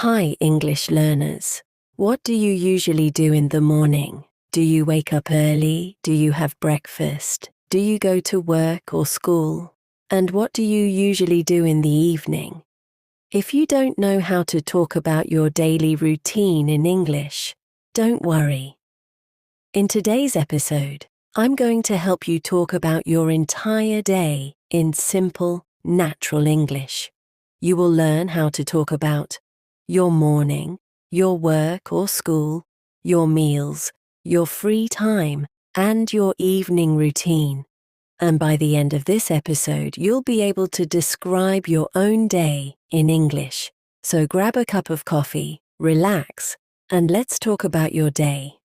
Hi, English learners. What do you usually do in the morning? Do you wake up early? Do you have breakfast? Do you go to work or school? And what do you usually do in the evening? If you don't know how to talk about your daily routine in English, don't worry. In today's episode, I'm going to help you talk about your entire day in simple, natural English. You will learn how to talk about your morning, your work or school, your meals, your free time, and your evening routine. And by the end of this episode, you'll be able to describe your own day in English. So grab a cup of coffee, relax, and let's talk about your day.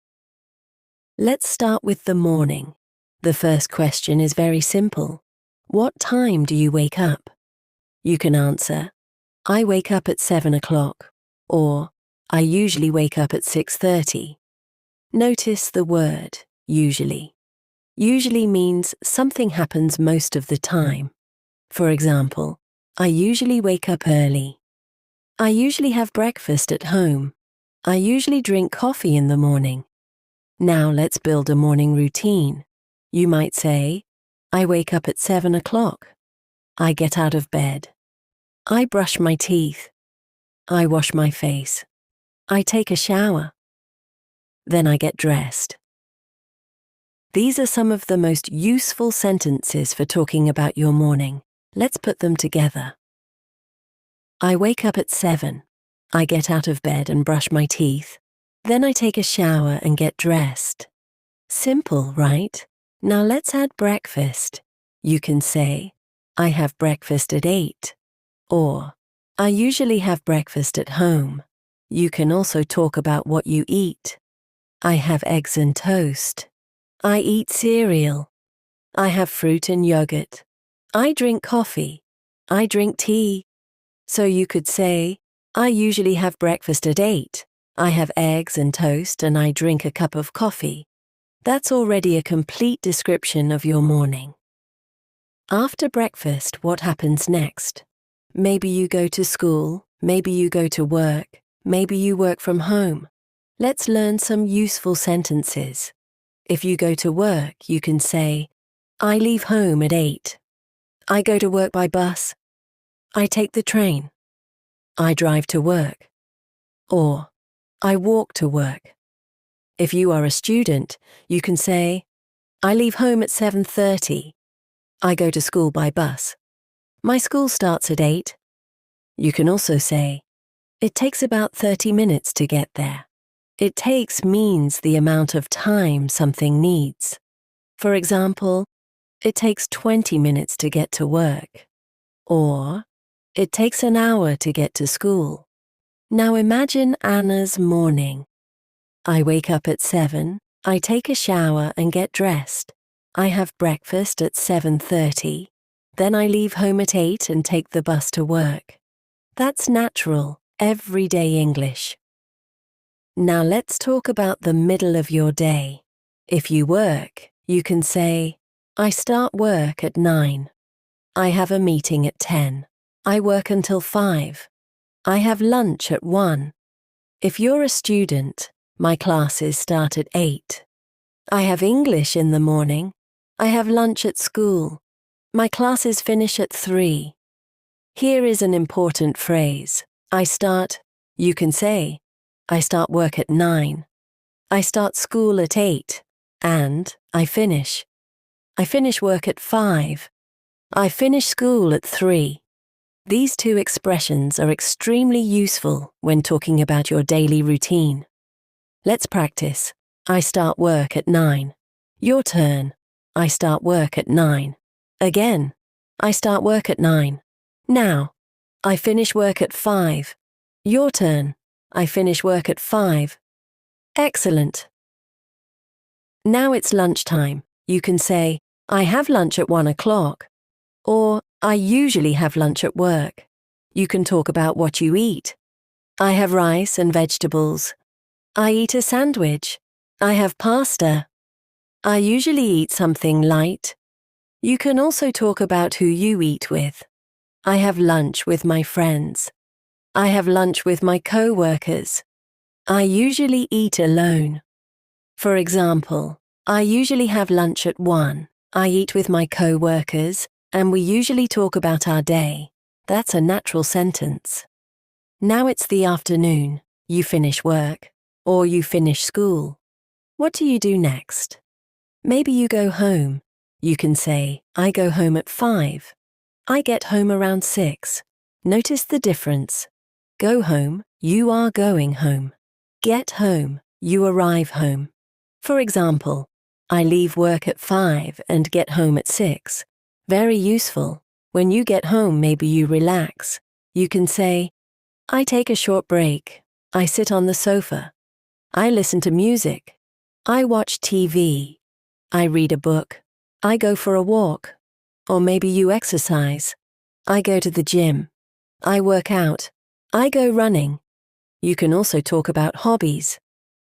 Let's start with the morning. The first question is very simple. What time do you wake up? You can answer, I wake up at 7 o'clock, or I usually wake up at 6:30. Notice the word, usually. Usually means something happens most of the time. For example, I usually wake up early. I usually have breakfast at home. I usually drink coffee in the morning. Now let's build a morning routine. You might say, I wake up at 7 o'clock. I get out of bed. I brush my teeth. I wash my face. I take a shower. Then I get dressed. These are some of the most useful sentences for talking about your morning. Let's put them together. I wake up at 7. I get out of bed and brush my teeth. Then I take a shower and get dressed. Simple, right? Now let's add breakfast. You can say, I have breakfast at 8. Or, I usually have breakfast at home. You can also talk about what you eat. I have eggs and toast. I eat cereal. I have fruit and yogurt. I drink coffee. I drink tea. So you could say, I usually have breakfast at 8. I have eggs and toast and I drink a cup of coffee. That's already a complete description of your morning. After breakfast, what happens next? Maybe you go to school, maybe you go to work, maybe you work from home. Let's learn some useful sentences. If you go to work, you can say, I leave home at 8. I go to work by bus. I take the train. I drive to work. Or, I walk to work. If you are a student, you can say, I leave home at 7:30. I go to school by bus. My school starts at 8. You can also say, it takes about 30 minutes to get there. It takes means the amount of time something needs. For example, it takes 20 minutes to get to work. Or, it takes an hour to get to school. Now imagine Anna's morning. I wake up at 7, I take a shower and get dressed. I have breakfast at 7:30. Then I leave home at 8 and take the bus to work. That's natural, everyday English. Now let's talk about the middle of your day. If you work, you can say, I start work at 9. I have a meeting at 10. I work until 5. I have lunch at 1. If you're a student, my classes start at 8. I have English in the morning. I have lunch at school. My classes finish at 3. Here is an important phrase. You can say, I start work at 9. I start school at 8. And I finish. I finish work at 5. I finish school at 3. These two expressions are extremely useful when talking about your daily routine. Let's practice. I start work at 9. Your turn. I start work at 9. Again. I start work at 9. Now. I finish work at 5. Your turn. I finish work at 5. Excellent. Now it's lunchtime. You can say, I have lunch at 1 o'clock. Or, I usually have lunch at work. You can talk about what you eat. I have rice and vegetables. I eat a sandwich. I have pasta. I usually eat something light. You can also talk about who you eat with. I have lunch with my friends. I have lunch with my co-workers. I usually eat alone. For example, I usually have lunch at 1. I eat with my co-workers, and we usually talk about our day. That's a natural sentence. Now it's the afternoon. You finish work, or you finish school. What do you do next? Maybe you go home. You can say, I go home at 5. I get home around 6. Notice the difference. Go home, you are going home. Get home, you arrive home. For example, I leave work at 5 and get home at 6. Very useful. When you get home, maybe you relax. You can say, I take a short break. I sit on the sofa. I listen to music. I watch TV. I read a book. I go for a walk. Or maybe you exercise. I go to the gym. I work out. I go running. You can also talk about hobbies.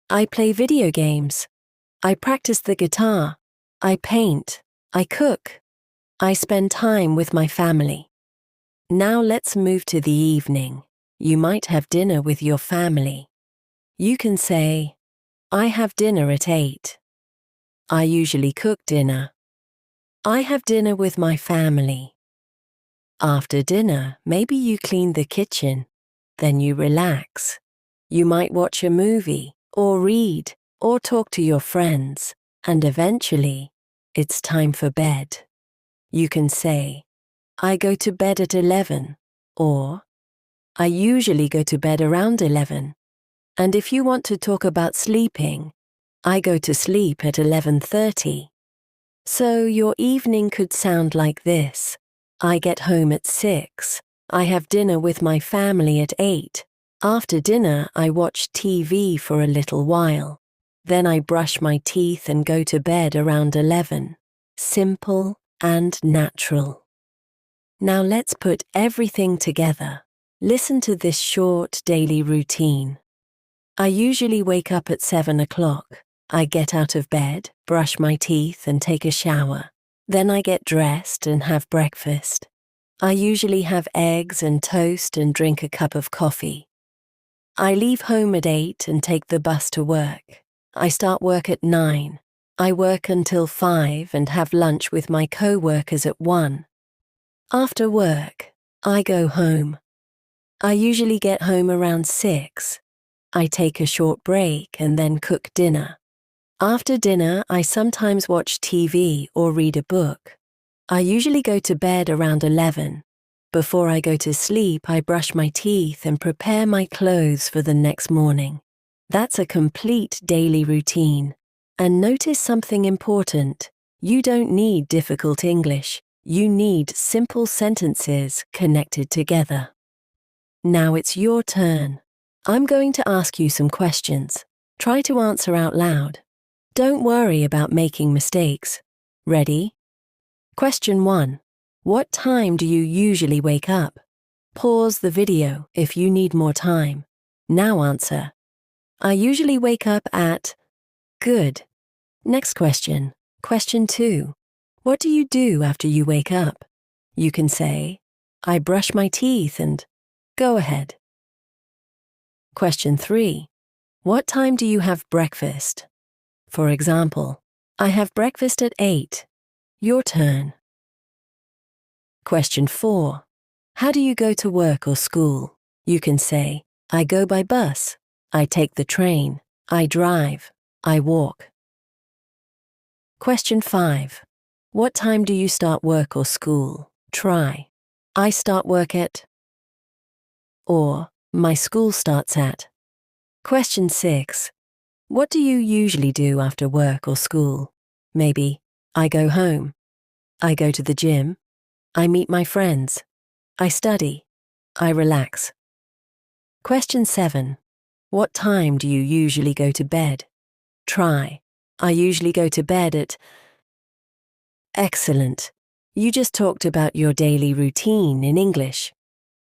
I play video games. I practice the guitar. I paint. I cook. I spend time with my family. Now let's move to the evening. You might have dinner with your family. You can say, I have dinner at 8. I usually cook dinner. I have dinner with my family. After dinner, maybe you clean the kitchen. Then you relax. You might watch a movie, or read, or talk to your friends, and eventually, it's time for bed. You can say, I go to bed at 11, or I usually go to bed around 11. And if you want to talk about sleeping, I go to sleep at 11:30. So your evening could sound like this. I get home at 6. I have dinner with my family at 8. After dinner, I watch TV for a little while. Then I brush my teeth and go to bed around 11. Simple and natural. Now let's put everything together. Listen to this short daily routine. I usually wake up at 7 o'clock. I get out of bed, brush my teeth and take a shower. Then I get dressed and have breakfast. I usually have eggs and toast and drink a cup of coffee. I leave home at 8 and take the bus to work. I start work at 9. I work until 5 and have lunch with my co-workers at 1. After work, I go home. I usually get home around 6. I take a short break and then cook dinner. After dinner, I sometimes watch TV or read a book. I usually go to bed around 11. Before I go to sleep, I brush my teeth and prepare my clothes for the next morning. That's a complete daily routine. And notice something important. You don't need difficult English. You need simple sentences connected together. Now it's your turn. I'm going to ask you some questions. Try to answer out loud. Don't worry about making mistakes. Ready? Question 1. What time do you usually wake up? Pause the video if you need more time. Now answer. I usually wake up at... Good. Next question. Question 2. What do you do after you wake up? You can say, I brush my teeth and... Go ahead. Question 3. What time do you have breakfast? For example, I have breakfast at 8. Your turn. Question 4. How do you go to work or school? You can say, I go by bus. I take the train. I drive. I walk. Question 5. What time do you start work or school? Try. I start work at... Or, my school starts at... Question 6. What do you usually do after work or school? Maybe, I go home. I go to the gym. I meet my friends. I study. I relax. Question 7. What time do you usually go to bed? Try. I usually go to bed at... Excellent. You just talked about your daily routine in English.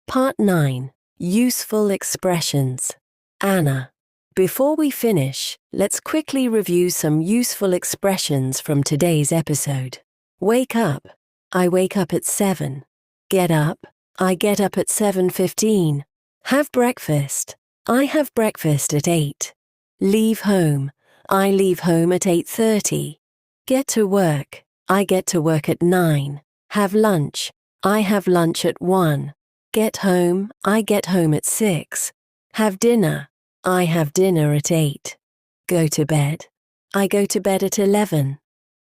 Part 9. Useful expressions. Anna. Before we finish, let's quickly review some useful expressions from today's episode. Wake up. I wake up at 7. Get up. I get up at 7:15. Have breakfast. I have breakfast at 8. Leave home. I leave home at 8:30. Get to work. I get to work at 9. Have lunch. I have lunch at 1. Get home. I get home at 6. Have dinner. I have dinner at 8. Go to bed. I go to bed at 11.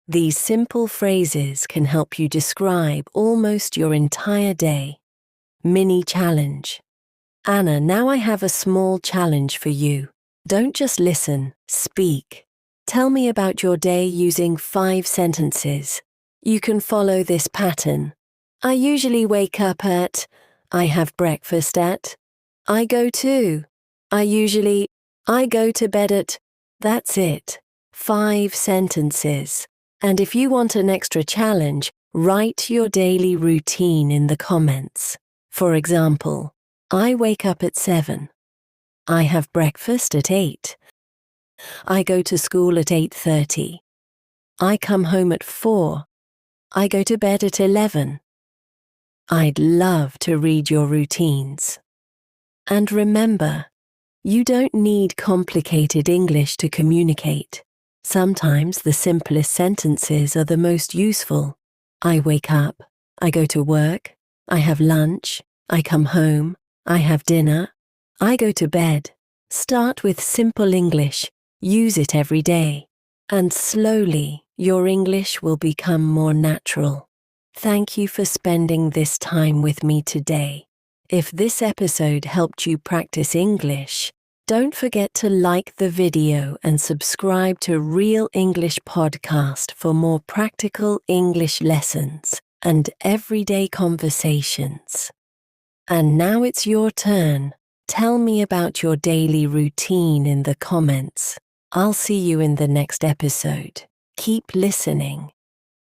These simple phrases can help you describe almost your entire day. Mini challenge. Anna, now I have a small challenge for you. Don't just listen, speak. Tell me about your day using 5 sentences. You can follow this pattern. I usually wake up at. I have breakfast at. I go to. I go to bed at. That's it. 5 sentences. And if you want an extra challenge, write your daily routine in the comments. For example, I wake up at 7. I have breakfast at 8. I go to school at 8:30. I come home at 4. I go to bed at 11. I'd love to read your routines. And remember, you don't need complicated English to communicate. Sometimes the simplest sentences are the most useful. I wake up. I go to work. I have lunch. I come home. I have dinner. I go to bed. Start with simple English. Use it every day. And slowly, your English will become more natural. Thank you for spending this time with me today. If this episode helped you practice English, don't forget to like the video and subscribe to Real English Podcast for more practical English lessons and everyday conversations. And now it's your turn. Tell me about your daily routine in the comments. I'll see you in the next episode. Keep listening,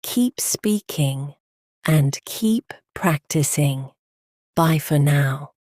keep speaking, and keep practicing. Bye for now.